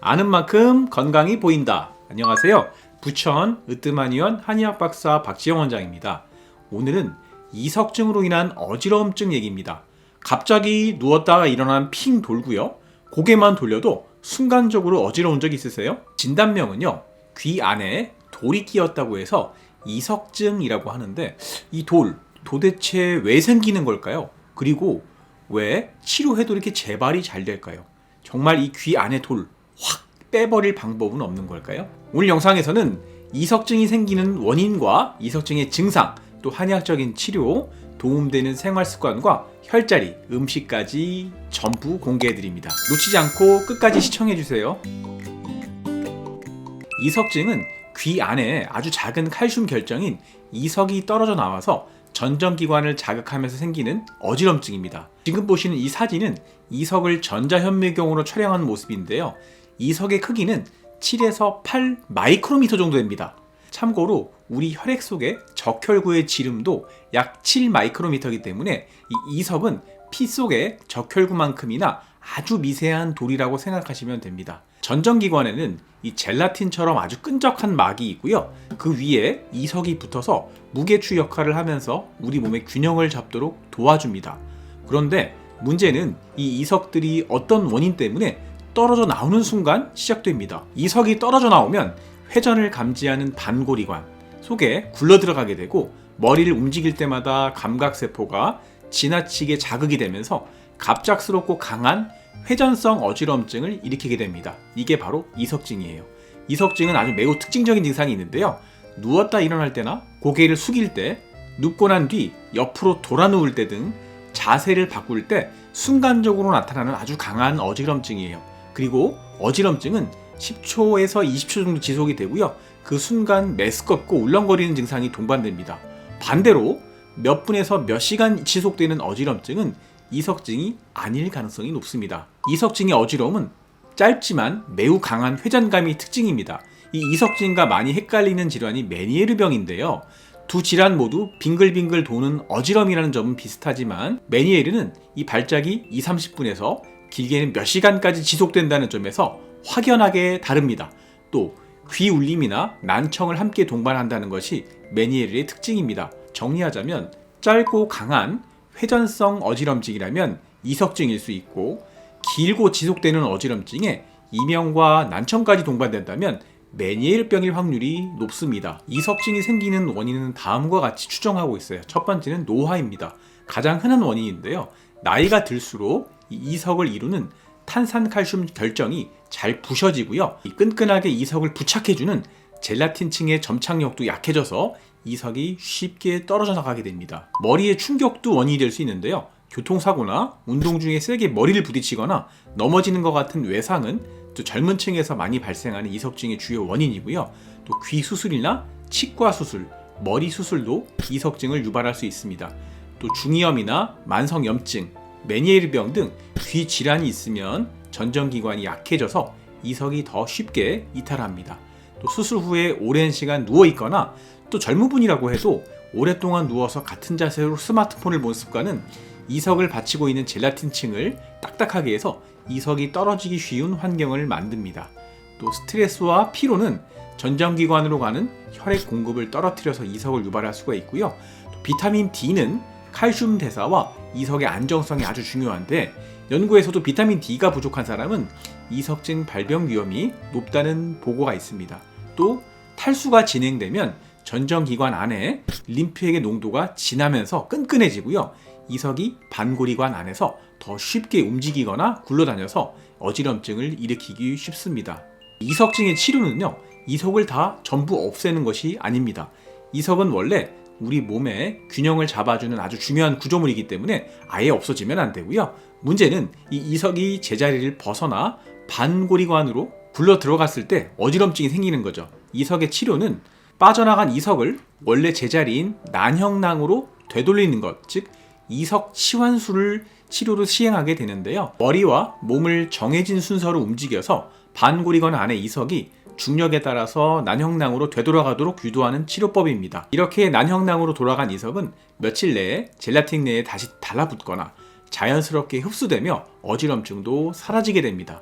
아는 만큼 건강이 보인다. 안녕하세요. 부천 으뜸한의원 한의학 박사 박지영 원장입니다. 오늘은 이석증으로 인한 어지러움증 얘기입니다. 갑자기 누웠다가 일어나면 핑 돌고요. 고개만 돌려도 순간적으로 어지러운 적 있으세요? 진단명은요, 귀 안에 돌이 끼었다고 해서 이석증이라고 하는데, 이 돌 도대체 왜 생기는 걸까요? 그리고 왜 치료해도 이렇게 재발이 잘 될까요? 정말 이 귀 안에 돌 확 빼버릴 방법은 없는 걸까요? 오늘 영상에서는 이석증이 생기는 원인과 이석증의 증상, 또 한의학적인 치료, 도움되는 생활습관과 혈자리, 음식까지 전부 공개해드립니다. 놓치지 않고 끝까지 시청해주세요. 이석증은 귀 안에 아주 작은 칼슘 결정인 이석이 떨어져 나와서 전정기관을 자극하면서 생기는 어지럼증입니다. 지금 보시는 이 사진은 이석을 전자현미경으로 촬영한 모습인데요. 이석의 크기는 7에서 8 마이크로미터 정도 됩니다. 참고로 우리 혈액 속의 적혈구의 지름도 약 7 마이크로미터이기 때문에 이 이석은 피 속의 적혈구만큼이나 아주 미세한 돌이라고 생각하시면 됩니다. 전정기관에는 이 젤라틴처럼 아주 끈적한 막이 있고요. 그 위에 이석이 붙어서 무게추 역할을 하면서 우리 몸의 균형을 잡도록 도와줍니다. 그런데 문제는 이 이석들이 어떤 원인 때문에 떨어져 나오는 순간 시작됩니다. 이석이 떨어져 나오면 회전을 감지하는 반고리관 속에 굴러 들어가게 되고, 머리를 움직일 때마다 감각세포가 지나치게 자극이 되면서 갑작스럽고 강한 회전성 어지럼증을 일으키게 됩니다. 이게 바로 이석증이에요. 이석증은 아주 매우 특징적인 증상이 있는데요. 누웠다 일어날 때나 고개를 숙일 때, 눕고 난 뒤 옆으로 돌아 누울 때 등 자세를 바꿀 때 순간적으로 나타나는 아주 강한 어지럼증이에요. 그리고 어지럼증은 10초에서 20초 정도 지속이 되고요. 그 순간 메스껍고 울렁거리는 증상이 동반됩니다. 반대로 몇 분에서 몇 시간 지속되는 어지럼증은 이석증이 아닐 가능성이 높습니다. 이석증의 어지러움은 짧지만 매우 강한 회전감이 특징입니다. 이 이석증과 많이 헷갈리는 질환이 메니에르병인데요. 두 질환 모두 빙글빙글 도는 어지럼이라는 점은 비슷하지만, 메니에르는 이 발작이 20-30분에서 길게는 몇 시간까지 지속된다는 점에서 확연하게 다릅니다. 또 귀 울림이나 난청을 함께 동반한다는 것이 메니에르의 특징입니다. 정리하자면 짧고 강한 회전성 어지럼증이라면 이석증일 수 있고, 길고 지속되는 어지럼증에 이명과 난청까지 동반된다면 메니에르병일 확률이 높습니다. 이석증이 생기는 원인은 다음과 같이 추정하고 있어요. 첫 번째는 노화입니다. 가장 흔한 원인인데요. 나이가 들수록 이 이석을 이루는 탄산칼슘 결정이 잘 부셔지고요. 이 끈끈하게 이석을 부착해주는 젤라틴층의 점착력도 약해져서 이석이 쉽게 떨어져 나가게 됩니다. 머리의 충격도 원인이 될 수 있는데요. 교통사고나 운동 중에 세게 머리를 부딪히거나 넘어지는 것 같은 외상은 또 젊은 층에서 많이 발생하는 이석증의 주요 원인이고요. 또 귀 수술이나 치과 수술, 머리 수술도 이석증을 유발할 수 있습니다. 또 중이염이나 만성염증, 메니에르병 등 귀 질환이 있으면 전정기관이 약해져서 이석이 더 쉽게 이탈합니다. 또 수술 후에 오랜 시간 누워 있거나, 또 젊은 분이라고 해도 오랫동안 누워서 같은 자세로 스마트폰을 보는 습관은 이석을 받치고 있는 젤라틴층을 딱딱하게 해서 이석이 떨어지기 쉬운 환경을 만듭니다. 또 스트레스와 피로는 전정기관으로 가는 혈액 공급을 떨어뜨려서 이석을 유발할 수가 있고요. 또 비타민 D는 칼슘 대사와 이석의 안정성이 아주 중요한데, 연구에서도 비타민 D가 부족한 사람은 이석증 발병 위험이 높다는 보고가 있습니다. 또 탈수가 진행되면 전정기관 안에 림프액의 농도가 진하면서 끈끈해지고요. 이석이 반고리관 안에서 더 쉽게 움직이거나 굴러다녀서 어지럼증을 일으키기 쉽습니다. 이석증의 치료는요, 이석을 다 전부 없애는 것이 아닙니다. 이석은 원래 우리 몸의 균형을 잡아주는 아주 중요한 구조물이기 때문에 아예 없어지면 안 되고요. 문제는 이 이석이 제자리를 벗어나 반고리관으로 굴러 들어갔을 때 어지럼증이 생기는 거죠. 이석의 치료는 빠져나간 이석을 원래 제자리인 난형낭으로 되돌리는 것, 즉 이석 치환술을 치료로 시행하게 되는데요. 머리와 몸을 정해진 순서로 움직여서 반고리관 안에 이석이 중력에 따라서 난형낭으로 되돌아가도록 유도하는 치료법입니다. 이렇게 난형낭으로 돌아간 이석은 며칠 내에 젤라틴 내에 다시 달라붙거나 자연스럽게 흡수되며 어지럼증도 사라지게 됩니다.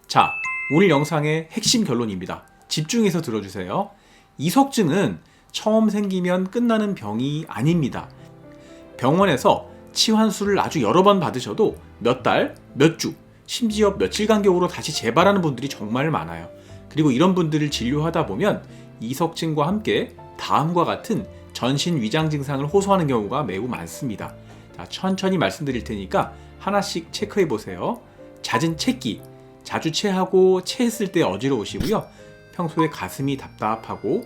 자, 오늘 영상의 핵심 결론입니다. 집중해서 들어주세요. 이석증은 처음 생기면 끝나는 병이 아닙니다. 병원에서 치환수를 아주 여러 번 받으셔도 몇 달, 몇 주, 심지어 며칠 간격으로 다시 재발하는 분들이 정말 많아요. 그리고 이런 분들을 진료하다 보면 이석증과 함께 다음과 같은 전신 위장 증상을 호소하는 경우가 매우 많습니다. 자, 천천히 말씀드릴 테니까 하나씩 체크해 보세요. 잦은 체기, 자주 체하고 체했을 때 어지러우시고요. 평소에 가슴이 답답하고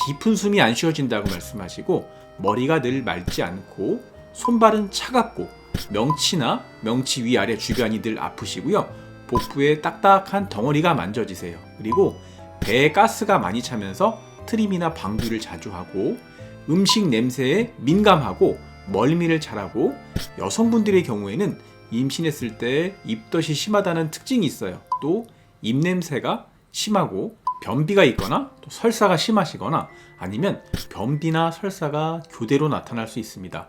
깊은 숨이 안 쉬어진다고 말씀하시고 머리가 늘 맑지 않고 손발은 차갑고 명치나 명치 위아래 주변이 늘 아프시고요. 복부에 딱딱한 덩어리가 만져지세요. 그리고 배에 가스가 많이 차면서 트림이나 방귀를 자주 하고 음식 냄새에 민감하고 멀미를 잘하고 여성분들의 경우에는 임신했을 때 입덧이 심하다는 특징이 있어요. 또 입냄새가 심하고 변비가 있거나 또 설사가 심하시거나 아니면 변비나 설사가 교대로 나타날 수 있습니다.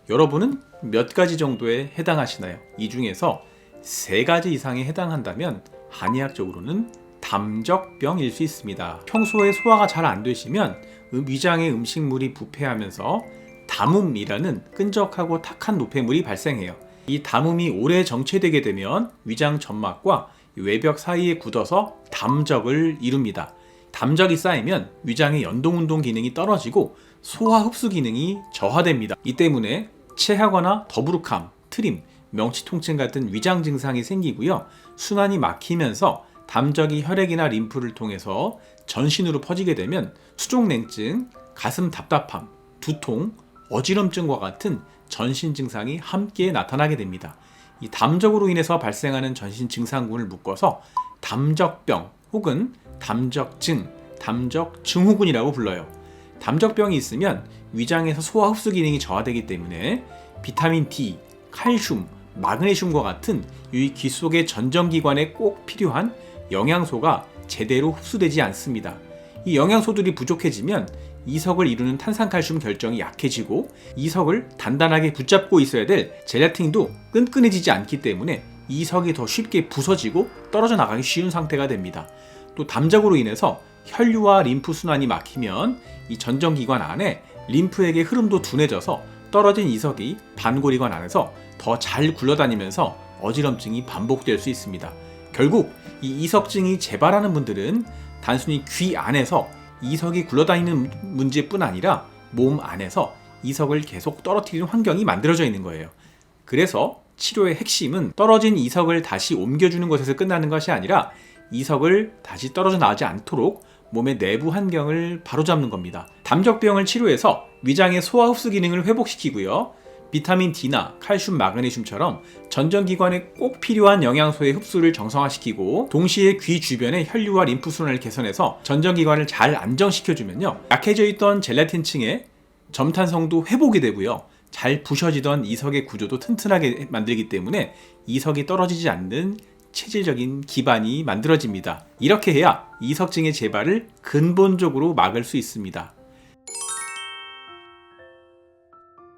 여러분은 몇 가지 정도에 해당하시나요? 이 중에서 3가지 이상에 해당한다면 한의학적으로는 담적병일 수 있습니다. 평소에 소화가 잘 안 되시면 위장의 음식물이 부패하면서 담음이라는 끈적하고 탁한 노폐물이 발생해요. 이 담음이 오래 정체되게 되면 위장 점막과 외벽 사이에 굳어서 담적을 이룹니다. 담적이 쌓이면 위장의 연동운동 기능이 떨어지고 소화 흡수 기능이 저하됩니다. 이 때문에 체하거나 더부룩함, 트림, 명치 통증 같은 위장 증상이 생기고요. 순환이 막히면서 담적이 혈액이나 림프를 통해서 전신으로 퍼지게 되면 수족냉증, 가슴 답답함, 두통, 어지럼증과 같은 전신 증상이 함께 나타나게 됩니다. 이 담적으로 인해서 발생하는 전신 증상군을 묶어서 담적병 혹은 담적증, 담적증후군이라고 불러요. 담적병이 있으면 위장에서 소화 흡수 기능이 저하되기 때문에 비타민 D, 칼슘, 마그네슘과 같은 이 귀 속의 전정기관에 꼭 필요한 영양소가 제대로 흡수되지 않습니다. 이 영양소들이 부족해지면 이석을 이루는 탄산칼슘 결정이 약해지고 이석을 단단하게 붙잡고 있어야 될 젤라틴도 끈끈해지지 않기 때문에 이석이 더 쉽게 부서지고 떨어져 나가기 쉬운 상태가 됩니다. 또 담적으로 인해서 혈류와 림프 순환이 막히면 이 전정기관 안에 림프액의 흐름도 둔해져서 떨어진 이석이 반골이관 안에서 더 잘 굴러다니면서 어지럼증이 반복될 수 있습니다. 결국 이 이석증이 재발하는 분들은 단순히 귀 안에서 이석이 굴러다니는 문제뿐 아니라 몸 안에서 이석을 계속 떨어뜨리는 환경이 만들어져 있는 거예요. 그래서 치료의 핵심은 떨어진 이석을 다시 옮겨주는 것에서 끝나는 것이 아니라 이석을 다시 떨어져 나가지 않도록 몸의 내부 환경을 바로잡는 겁니다. 담적병을 치료해서 위장의 소화 흡수 기능을 회복시키고요. 비타민 D나 칼슘, 마그네슘처럼 전정기관에 꼭 필요한 영양소의 흡수를 정상화시키고 동시에 귀 주변의 혈류와 림프 순환을 개선해서 전정기관을 잘 안정시켜주면요. 약해져 있던 젤라틴층의 점탄성도 회복이 되고요. 잘 부셔지던 이석의 구조도 튼튼하게 만들기 때문에 이석이 떨어지지 않는 체질적인 기반이 만들어집니다. 이렇게 해야 이석증의 재발을 근본적으로 막을 수 있습니다.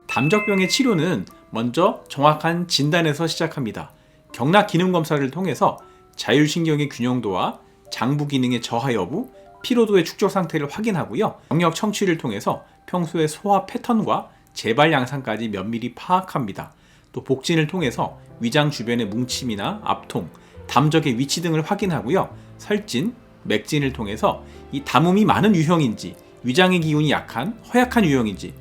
담적병의 치료는 먼저 정확한 진단에서 시작합니다. 경락 기능 검사를 통해서 자율신경의 균형도와 장부 기능의 저하 여부, 피로도의 축적 상태를 확인하고요. 경력 청취를 통해서 평소의 소화 패턴과 재발 양상까지 면밀히 파악합니다. 또 복진을 통해서 위장 주변의 뭉침이나 압통, 담적의 위치 등을 확인하고요. 설진, 맥진을 통해서 이 담음이 많은 유형인지, 위장의 기운이 약한, 허약한 유형인지,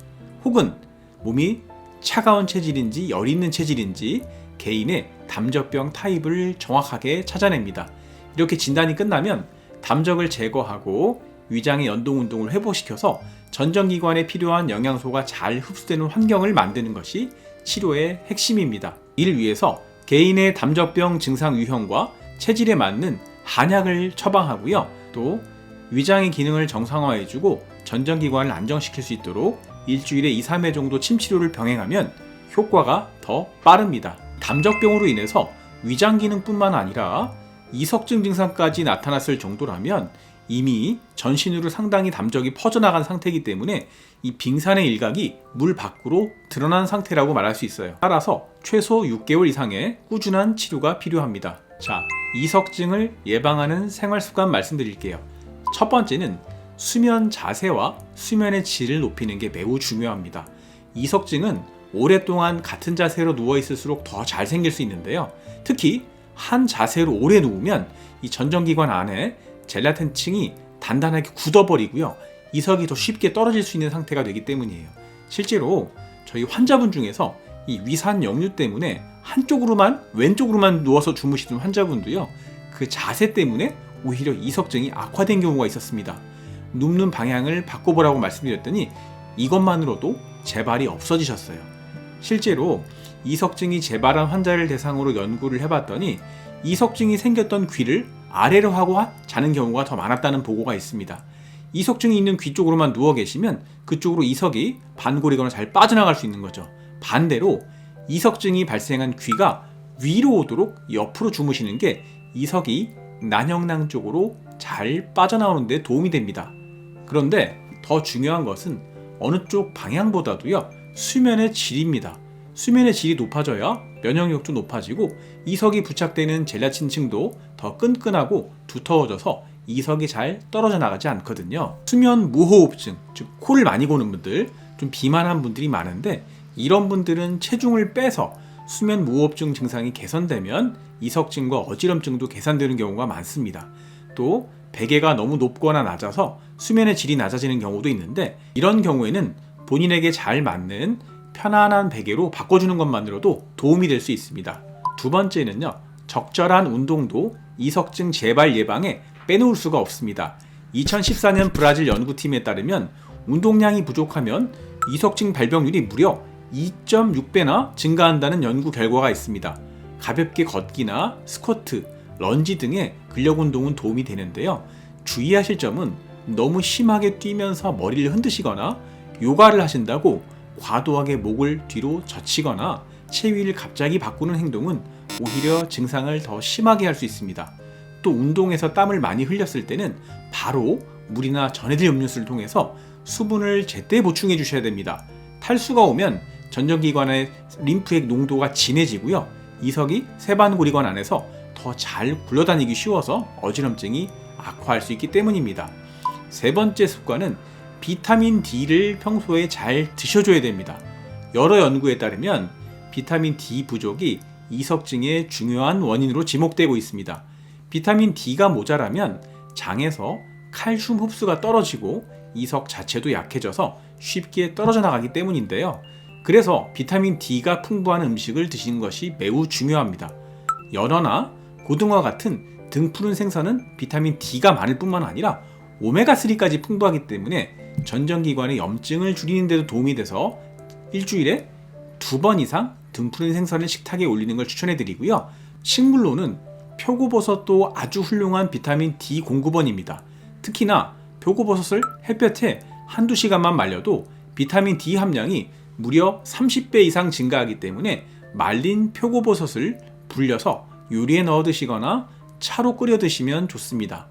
혹은 몸이 차가운 체질인지 열 있는 체질인지 개인의 담적병 타입을 정확하게 찾아냅니다. 이렇게 진단이 끝나면 담적을 제거하고 위장의 연동 운동을 회복시켜서 전정기관에 필요한 영양소가 잘 흡수되는 환경을 만드는 것이 치료의 핵심입니다. 이를 위해서 개인의 담적병 증상 유형과 체질에 맞는 한약을 처방하고요. 또 위장의 기능을 정상화해주고 전정기관을 안정시킬 수 있도록 일주일에 2, 3회 정도 침치료를 병행하면 효과가 더 빠릅니다. 담적병으로 인해서 위장 기능뿐만 아니라 이석증 증상까지 나타났을 정도라면 이미 전신으로 상당히 담적이 퍼져나간 상태이기 때문에 이 빙산의 일각이 물 밖으로 드러난 상태라고 말할 수 있어요. 따라서 최소 6개월 이상의 꾸준한 치료가 필요합니다. 자, 이석증을 예방하는 생활 습관 말씀드릴게요. 첫 번째는 수면 자세와 수면의 질을 높이는 게 매우 중요합니다. 이석증은 오랫동안 같은 자세로 누워 있을수록 더 잘 생길 수 있는데요. 특히 한 자세로 오래 누우면 이 전정기관 안에 젤라틴층이 단단하게 굳어버리고요. 이석이 더 쉽게 떨어질 수 있는 상태가 되기 때문이에요. 실제로 저희 환자분 중에서 이 위산 역류 때문에 왼쪽으로만 누워서 주무시던 환자분도요, 그 자세 때문에 오히려 이석증이 악화된 경우가 있었습니다. 눕는 방향을 바꿔보라고 말씀드렸더니 이것만으로도 재발이 없어지셨어요. 실제로 이석증이 재발한 환자를 대상으로 연구를 해봤더니 이석증이 생겼던 귀를 아래로 하고 자는 경우가 더 많았다는 보고가 있습니다. 이석증이 있는 귀 쪽으로만 누워 계시면 그쪽으로 이석이 반골이거나 잘 빠져나갈 수 있는 거죠. 반대로 이석증이 발생한 귀가 위로 오도록 옆으로 주무시는 게 이석이 난형낭 쪽으로 잘 빠져나오는 데 도움이 됩니다. 그런데 더 중요한 것은 어느 쪽 방향보다도요, 수면의 질입니다. 수면의 질이 높아져야 면역력도 높아지고 이석이 부착되는 젤라틴층도 더 끈끈하고 두터워져서 이석이 잘 떨어져 나가지 않거든요. 수면 무호흡증, 즉 코를 많이 고는 분들, 좀 비만한 분들이 많은데 이런 분들은 체중을 빼서 수면 무호흡증 증상이 개선되면 이석증과 어지럼증도 개선되는 경우가 많습니다. 또 베개가 너무 높거나 낮아서 수면의 질이 낮아지는 경우도 있는데 이런 경우에는 본인에게 잘 맞는 편안한 베개로 바꿔주는 것만으로도 도움이 될 수 있습니다. 두 번째는요, 적절한 운동도 이석증 재발 예방에 빼놓을 수가 없습니다. 2014년 브라질 연구팀에 따르면 운동량이 부족하면 이석증 발병률이 무려 2.6배나 증가한다는 연구 결과가 있습니다. 가볍게 걷기나 스쿼트, 런지 등의 근력 운동은 도움이 되는데요. 주의하실 점은 너무 심하게 뛰면서 머리를 흔드시거나 요가를 하신다고 과도하게 목을 뒤로 젖히거나 체위를 갑자기 바꾸는 행동은 오히려 증상을 더 심하게 할 수 있습니다. 또 운동에서 땀을 많이 흘렸을 때는 바로 물이나 전해질 음료수를 통해서 수분을 제때 보충해 주셔야 됩니다. 탈수가 오면 전정기관의 림프액 농도가 진해지고요. 이석이 세반골이관 안에서 더 잘 굴러다니기 쉬워서 어지럼증이 악화할 수 있기 때문입니다. 세 번째 습관은 비타민 D를 평소에 잘 드셔줘야 됩니다. 여러 연구에 따르면 비타민 D 부족이 이석증의 중요한 원인으로 지목되고 있습니다. 비타민 D가 모자라면 장에서 칼슘 흡수가 떨어지고 이석 자체도 약해져서 쉽게 떨어져 나가기 때문인데요. 그래서 비타민 D가 풍부한 음식을 드시는 것이 매우 중요합니다. 연어나 고등어 같은 등푸른 생선은 비타민 D가 많을 뿐만 아니라 오메가3까지 풍부하기 때문에 전정기관의 염증을 줄이는 데도 도움이 돼서 일주일에 2번 이상 등푸른 생선을 식탁에 올리는 걸 추천해 드리고요. 식물로는 표고버섯도 아주 훌륭한 비타민 D 공급원입니다. 특히나 표고버섯을 햇볕에 한두 시간만 말려도 비타민 D 함량이 무려 30배 이상 증가하기 때문에 말린 표고버섯을 불려서 요리에 넣어 드시거나 차로 끓여 드시면 좋습니다.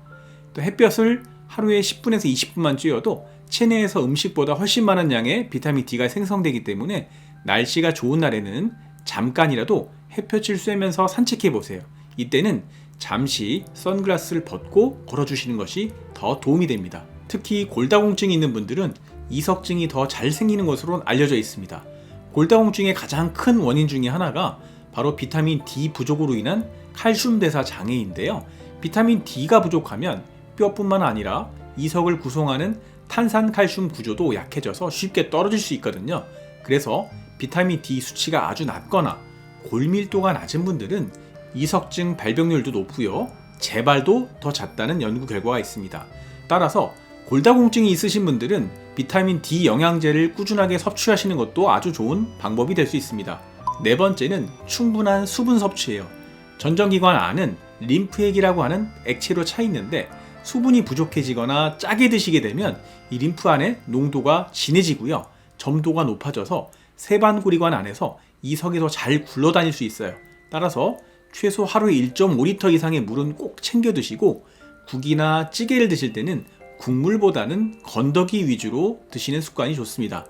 또 햇볕을 하루에 10분에서 20분만 쬐어도 체내에서 음식보다 훨씬 많은 양의 비타민 D가 생성되기 때문에 날씨가 좋은 날에는 잠깐이라도 햇볕을 쐬면서 산책해 보세요. 이때는 잠시 선글라스를 벗고 걸어주시는 것이 더 도움이 됩니다. 특히 골다공증이 있는 분들은 이석증이 더 잘 생기는 것으로 알려져 있습니다. 골다공증의 가장 큰 원인 중에 하나가 바로 비타민 D 부족으로 인한 칼슘 대사 장애인데요. 비타민 D가 부족하면 뼈뿐만 아니라 이석을 구성하는 탄산 칼슘 구조도 약해져서 쉽게 떨어질 수 있거든요. 그래서 비타민 D 수치가 아주 낮거나 골밀도가 낮은 분들은 이석증 발병률도 높고요. 재발도 더 잦다는 연구 결과가 있습니다. 따라서 골다공증이 있으신 분들은 비타민 D 영양제를 꾸준하게 섭취하시는 것도 아주 좋은 방법이 될 수 있습니다. 네 번째는 충분한 수분 섭취예요. 전정기관 안은 림프액이라고 하는 액체로 차 있는데 수분이 부족해지거나 짜게 드시게 되면 이 림프 안의 농도가 진해지고요. 점도가 높아져서 세반골이관 안에서 이석이 더 잘 굴러다닐 수 있어요. 따라서 최소 하루에 1.5리터 이상의 물은 꼭 챙겨 드시고 국이나 찌개를 드실 때는 국물보다는 건더기 위주로 드시는 습관이 좋습니다.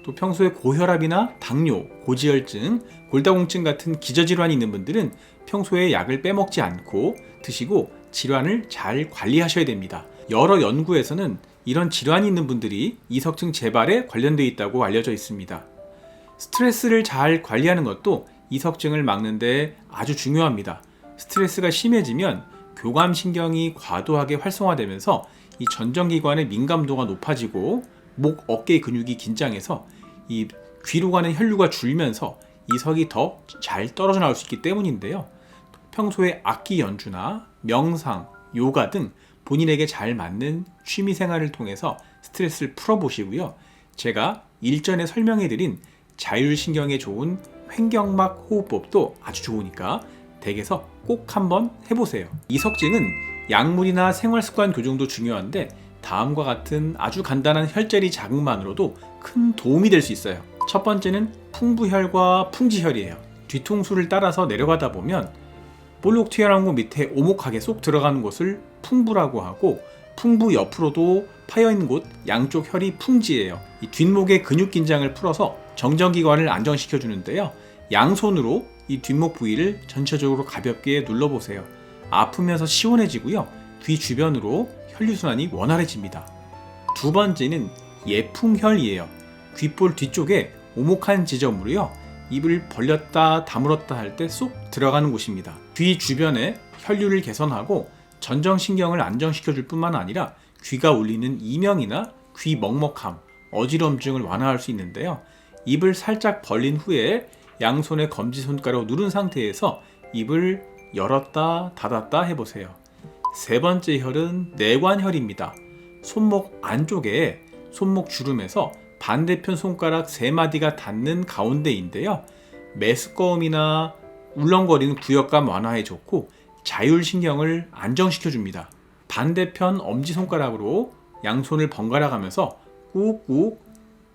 또 평소에 고혈압이나 당뇨, 고지혈증, 골다공증 같은 기저질환이 있는 분들은 평소에 약을 빼먹지 않고 드시고 질환을 잘 관리하셔야 됩니다. 여러 연구에서는 이런 질환이 있는 분들이 이석증 재발에 관련되어 있다고 알려져 있습니다. 스트레스를 잘 관리하는 것도 이석증을 막는 데 아주 중요합니다. 스트레스가 심해지면 교감신경이 과도하게 활성화되면서 이 전정기관의 민감도가 높아지고 목, 어깨 근육이 긴장해서 이 귀로 가는 혈류가 줄면서 이석이 더 잘 떨어져 나올 수 있기 때문인데요. 평소에 악기 연주나 명상, 요가 등 본인에게 잘 맞는 취미 생활을 통해서 스트레스를 풀어보시고요. 제가 일전에 설명해드린 자율신경에 좋은 횡격막 호흡법도 아주 좋으니까 댁에서 꼭 한번 해보세요. 이석증은 약물이나 생활습관 교정도 중요한데 다음과 같은 아주 간단한 혈자리 자극만으로도 큰 도움이 될 수 있어요. 첫 번째는 풍부혈과 풍지혈이에요. 뒤통수를 따라서 내려가다 보면 볼록 튀어나온 곳 밑에 오목하게 쏙 들어가는 곳을 풍부라고 하고, 풍부 옆으로도 파여있는 곳 양쪽 혈이 풍지예요. 이 뒷목의 근육 긴장을 풀어서 정전기관을 안정시켜 주는데요. 양손으로 이 뒷목 부위를 전체적으로 가볍게 눌러보세요. 아프면서 시원해지고요. 귀 주변으로 혈류순환이 원활해집니다. 두 번째는 예풍혈이에요. 귓볼 뒤쪽에 오목한 지점으로요. 입을 벌렸다 다물었다 할 때 쏙 들어가는 곳입니다. 귀 주변에 혈류를 개선하고 전정신경을 안정시켜줄 뿐만 아니라 귀가 울리는 이명이나 귀 먹먹함, 어지럼증을 완화할 수 있는데요. 입을 살짝 벌린 후에 양손의 검지손가락으로 누른 상태에서 입을 열었다 닫았다 해보세요. 세 번째 혈은 내관혈입니다. 손목 안쪽에 손목 주름에서 반대편 손가락 3마디가 닿는 가운데인데요. 메스꺼움이나 울렁거리는 구역감 완화에 좋고 자율신경을 안정시켜줍니다. 반대편 엄지손가락으로 양손을 번갈아 가면서 꾹꾹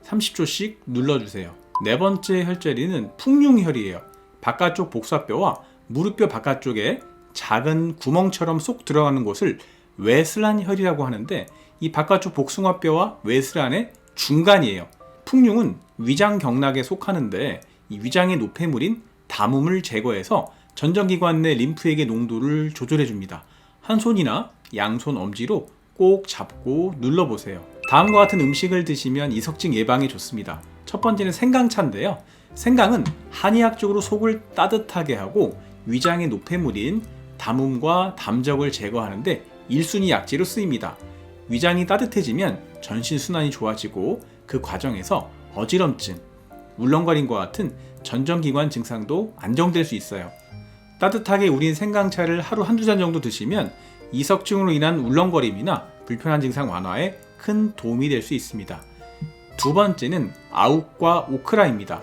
30초씩 눌러주세요. 네 번째 혈자리는 풍룡혈이에요. 바깥쪽 복사뼈와 무릎뼈 바깥쪽에 작은 구멍처럼 쏙 들어가는 곳을 외슬란혈이라고 하는데, 이 바깥쪽 복숭아뼈와 외슬란의 중간이에요. 풍룡은 위장 경락에 속하는데 이 위장의 노폐물인 담음을 제거해서 전정기관 내 림프액의 농도를 조절해줍니다. 한 손이나 양손 엄지로 꼭 잡고 눌러보세요. 다음과 같은 음식을 드시면 이석증 예방에 좋습니다. 첫 번째는 생강차인데요. 생강은 한의학적으로 속을 따뜻하게 하고 위장의 노폐물인 담음과 담적을 제거하는데 1순위 약재로 쓰입니다. 위장이 따뜻해지면 전신순환이 좋아지고 그 과정에서 어지럼증, 울렁거림과 같은 전정기관 증상도 안정될 수 있어요. 따뜻하게 우린 생강차를 하루 한두 잔 정도 드시면 이석증으로 인한 울렁거림이나 불편한 증상 완화에 큰 도움이 될 수 있습니다. 두 번째는 아욱과 오크라입니다.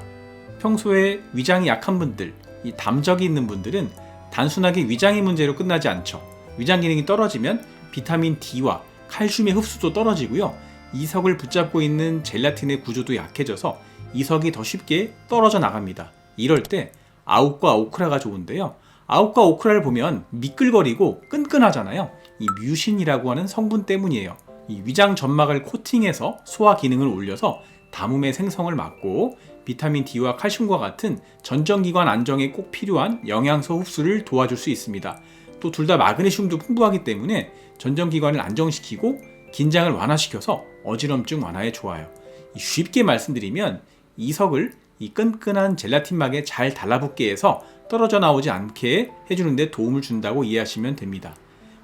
평소에 위장이 약한 분들, 이 담적이 있는 분들은 단순하게 위장의 문제로 끝나지 않죠. 위장 기능이 떨어지면 비타민 D와 칼슘의 흡수도 떨어지고요. 이석을 붙잡고 있는 젤라틴의 구조도 약해져서 이석이 더 쉽게 떨어져 나갑니다. 이럴 때 아욱과 오크라가 좋은데요. 아욱과 오크라를 보면 미끌거리고 끈끈하잖아요. 이 뮤신이라고 하는 성분 때문이에요. 이 위장 점막을 코팅해서 소화 기능을 올려서 담음의 생성을 막고 비타민 D와 칼슘과 같은 전정기관 안정에 꼭 필요한 영양소 흡수를 도와줄 수 있습니다. 또 둘 다 마그네슘도 풍부하기 때문에 전정기관을 안정시키고 긴장을 완화시켜서 어지럼증 완화에 좋아요. 쉽게 말씀드리면 이석을 이 끈끈한 젤라틴막에 잘 달라붙게 해서 떨어져 나오지 않게 해주는 데 도움을 준다고 이해하시면 됩니다.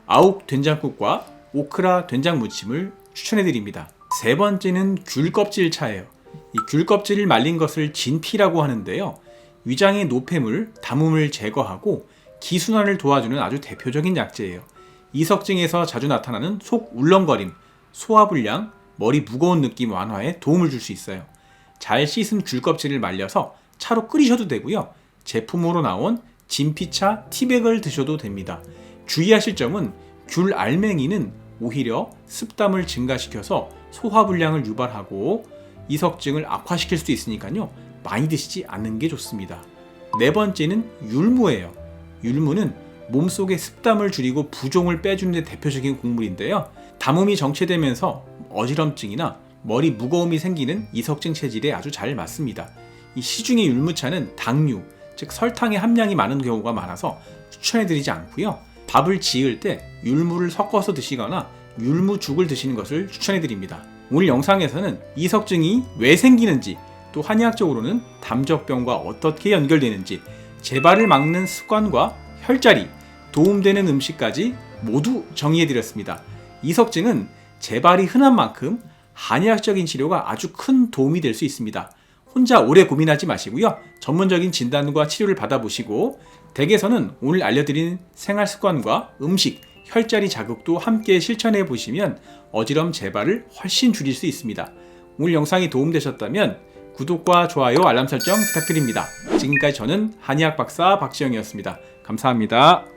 아욱 된장국과 오크라 된장 무침을 추천해드립니다. 세 번째는 귤껍질 차예요. 이 귤껍질을 말린 것을 진피라고 하는데요. 위장의 노폐물, 담음을 제거하고 기순환을 도와주는 아주 대표적인 약재예요. 이석증에서 자주 나타나는 속 울렁거림, 소화불량, 머리 무거운 느낌 완화에 도움을 줄 수 있어요. 잘 씻은 귤껍질을 말려서 차로 끓이셔도 되고요. 제품으로 나온 진피차 티백을 드셔도 됩니다. 주의하실 점은 귤 알맹이는 오히려 습담을 증가시켜서 소화불량을 유발하고 이석증을 악화시킬 수도 있으니까요. 많이 드시지 않는 게 좋습니다. 네 번째는 율무예요. 율무는 몸속의 습담을 줄이고 부종을 빼주는 데 대표적인 곡물인데요. 담음이 정체되면서 어지럼증이나 머리 무거움이 생기는 이석증 체질에 아주 잘 맞습니다. 이 시중의 율무차는 당류, 즉 설탕의 함량이 많은 경우가 많아서 추천해드리지 않고요. 밥을 지을 때 율무를 섞어서 드시거나 율무죽을 드시는 것을 추천해드립니다. 오늘 영상에서는 이석증이 왜 생기는지, 또 한의학적으로는 담적병과 어떻게 연결되는지, 재발을 막는 습관과 혈자리, 도움되는 음식까지 모두 정리해드렸습니다. 이석증은 재발이 흔한 만큼 한의학적인 치료가 아주 큰 도움이 될 수 있습니다. 혼자 오래 고민하지 마시고요. 전문적인 진단과 치료를 받아보시고 댁에서는 오늘 알려드린 생활습관과 음식, 혈자리 자극도 함께 실천해 보시면 어지럼 재발을 훨씬 줄일 수 있습니다. 오늘 영상이 도움되셨다면 구독과 좋아요, 알람 설정 부탁드립니다. 지금까지 저는 한의학 박사 박지영이었습니다. 감사합니다.